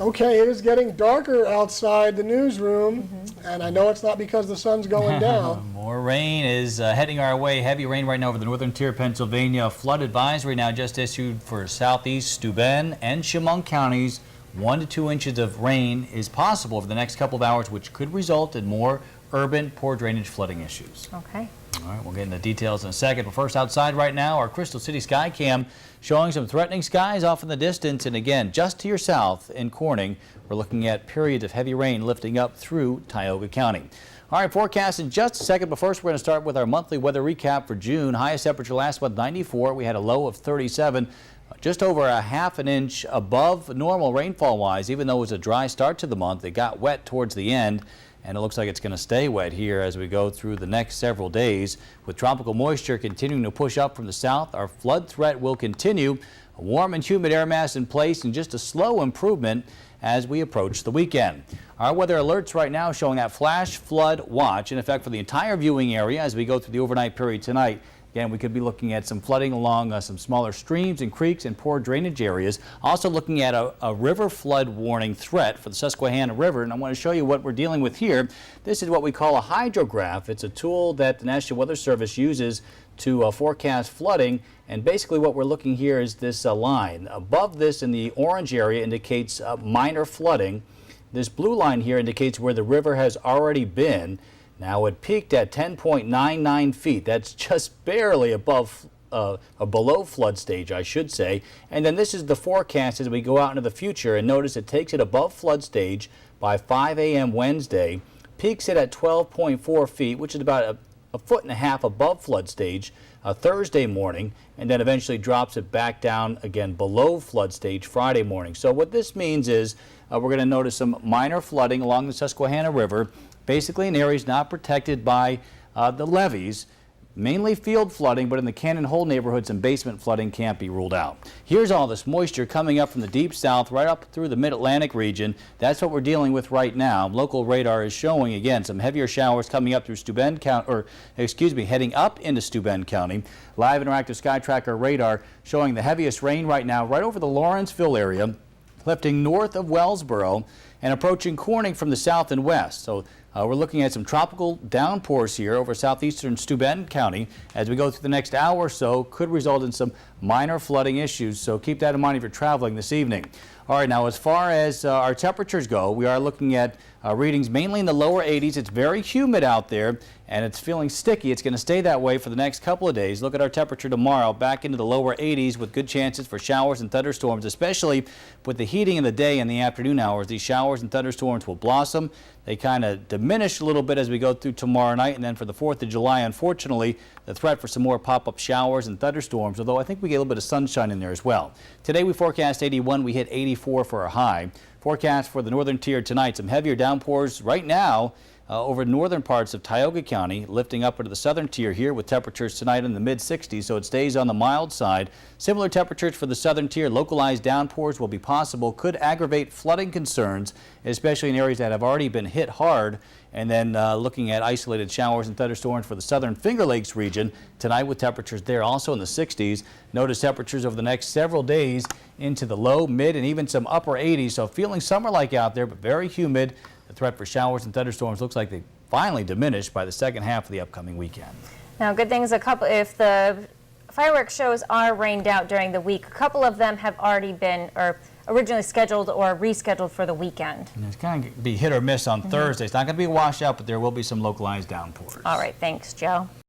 Okay, it is getting darker outside the newsroom, and I know it's not because the sun's going down. More rain is heading our way. Heavy rain right now over the northern tier of Pennsylvania. Flood advisory now just issued for southeast Steuben and Chemung counties. 1 to 2 inches of rain is possible over the next couple of hours, which could result in more urban poor drainage flooding issues. Okay. All right, we'll get into details in a second. But first, outside right now, our Crystal City sky cam showing some threatening skies off in the distance. And again, just to your south in Corning, we're looking at periods of heavy rain lifting up through Tioga County. All right, forecast in just a second. But first, we're going to start with our monthly weather recap for June. Highest temperature last month, 94. We had a low of 37. Just over a half an inch above normal rainfall-wise. Even though it was a dry start to the month, it got wet towards the end. And it looks like it's going to stay wet here as we go through the next several days. With tropical moisture continuing to push up from the south, our flood threat will continue. A warm and humid air mass in place and just a slow improvement as we approach the weekend. Our weather alerts right now showing that flash flood watch in effect for the entire viewing area as we go through the overnight period tonight. Again, we could be looking at some flooding along some smaller streams and creeks and poor drainage areas. Also looking at a river flood warning threat for the Susquehanna River. And I want to show you what we're dealing with here. This is what we call a hydrograph. It's a tool that the National Weather Service uses to forecast flooding. And basically what we're looking here is this line. Above this in the orange area indicates minor flooding. This blue line here indicates where the river has already been. Now it peaked at 10.99 feet. That's just barely above below flood stage, I should say. And then this is the forecast as we go out into the future. And notice it takes it above flood stage by 5 a.m. Wednesday, peaks it at 12.4 feet, which is about a foot and a half above flood stage Thursday morning, and then eventually drops it back down again below flood stage Friday morning. So what this means is we're going to notice some minor flooding along the Susquehanna River, basically in areas not protected by the levees, mainly field flooding, but in the Cannon Hole neighborhoods and basement flooding can't be ruled out. Here's all this moisture coming up from the deep south right up through the mid-Atlantic region. That's what we're dealing with right now. Local radar is showing again some heavier showers coming up through Steuben County, or excuse me, heading up into Steuben County. Live interactive sky tracker radar showing the heaviest rain right now right over the Lawrenceville area, lifting north of Wellsboro and approaching Corning from the south and west. So we're looking at some tropical downpours here over southeastern Steuben County as we go through the next hour or so. Could result in some minor flooding issues, so keep that in mind if you're traveling this evening. All right, now as far as our temperatures go, we are looking at readings mainly in the lower 80s. It's very humid out there and it's feeling sticky. It's going to stay that way for the next couple of days. Look at our temperature tomorrow, back into the lower 80s with good chances for showers and thunderstorms, especially with the heating in the day and the afternoon hours. These showers and thunderstorms will blossom. They kind of diminish a little bit as we go through tomorrow night, and then for the 4th of July, unfortunately, the threat for some more pop-up showers and thunderstorms, although I think we get a little bit of sunshine in there as well. Today we forecast 81. We hit 84 for a high. Forecast for the northern tier tonight, some heavier downpours right now over northern parts of Tioga County, lifting up into the southern tier here with temperatures tonight in the mid-60s, so it stays on the mild side. Similar temperatures for the southern tier. Localized downpours will be possible, could aggravate flooding concerns, especially in areas that have already been hit hard. And then looking at isolated showers and thunderstorms for the southern Finger Lakes region tonight with temperatures there also in the 60s. Notice temperatures over the next several days into the low, mid, and even some upper 80s. So feeling summer-like out there, but very humid. The threat for showers and thunderstorms looks like they finally diminished by the second half of the upcoming weekend. Now, good things, if the fireworks shows are rained out during the week, a couple of them have already been originally scheduled or rescheduled for the weekend. And it's going to be hit or miss on Thursday. It's not going to be a washout, but there will be some localized downpours. All right, thanks, Joe.